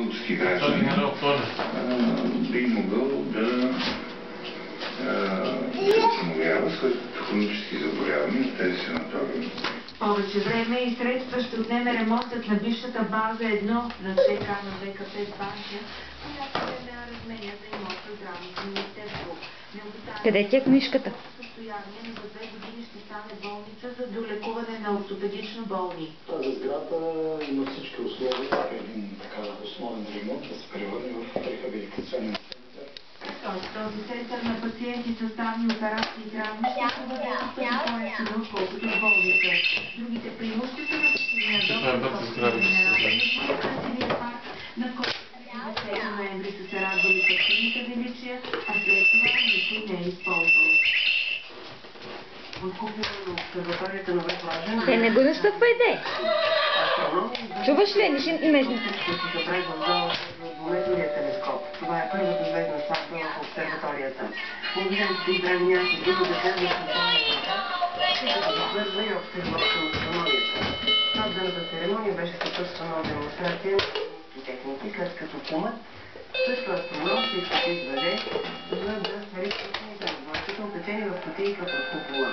български гражданин би могъл да се установява след хронически заболявания в тези санаториуми. Повече време и средства ще отнеме ремонтът на бившата база 1 на ЧК на ВКП Банкя, която е на разменята имота здравното министерство. Къде ти е книжката? Състояние на за 2 години ще стане болница за долекуване на ортопедично болни. Тази сграда има всички условия един така основен ремонт да се превърне в рехабилитационен център. Този център на пациенти с ставни операции и травми ще се бъде по-ефтино, отколкото в болница. Другите преимущества на пасивния достъп до красивия парк, на който 10 ноември са се радвали пасивните величия, а след това никой не е използвал. Те не го настъпвайте! Чуваш ли? Не ще имеш... Това е първата звездна сватба в обсерваторията. Музеите избрали някакво друго да кажа свързва и обсерваторно установията. Сватбената церемония беше съпътствана от демонстрация на техники, след като кумът също астроном се изкачи с въже, за да свари спътните на двойката, опечени в кутийка под купола.